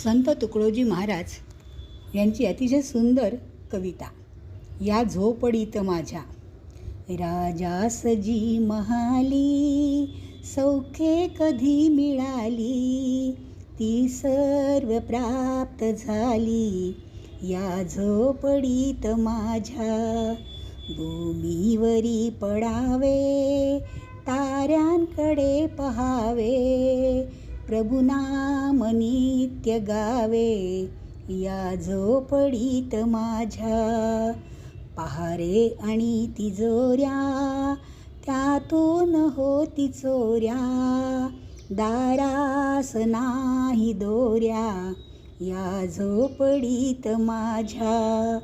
संत तुकडोजी महाराज यांची अतिशय सुंदर कविता. या झोपडीत माझ्या राजासजी महाली, सौख्ये कधी मिळाली, ती सर्व प्राप्त झाली या झोपडीत माझ्या. भूमीवरी पडावे, ताऱ्यांकडे पहावे, प्रभुनाम नित्य गावे या झोपडीत माझ्या. पहारे आणि तिजोऱ्या, त्यातून होती चोऱ्या, दारास नाही दोऱ्या या झोपडीत माझ्या.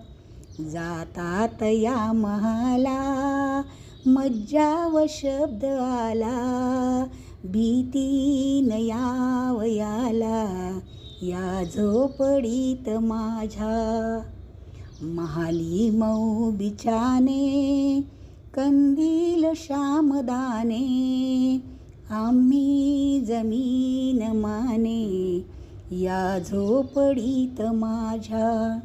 जातात या महाला, मज्जा व शब्द आला, भीतीन यावयाला या झोपडीत माझ्या. महाली मऊ बिछाने, कंदील श्यामदाने, आम्ही जमीन माने या झोपडीत माझ्या.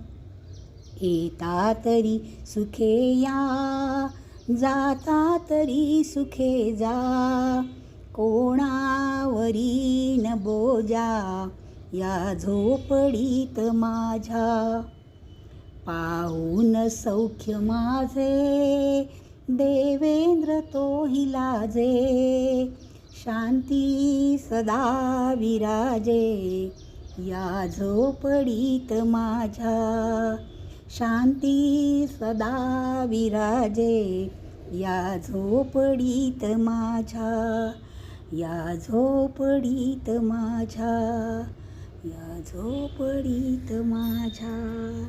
येता तरी सुखे या, जाता तरी सुखे जा, कोणावरी न बोजा या झोपडीत माझ्या. पाहून सौख्य माझे, देवेंद्र तोही लाजे, शांती सदा विराजे या झोपडीत माझ्या. शांती सदा विराजे या झोपडीत माझ्या, या झोपडीत माझ्या, या झोपडीत माझ्या.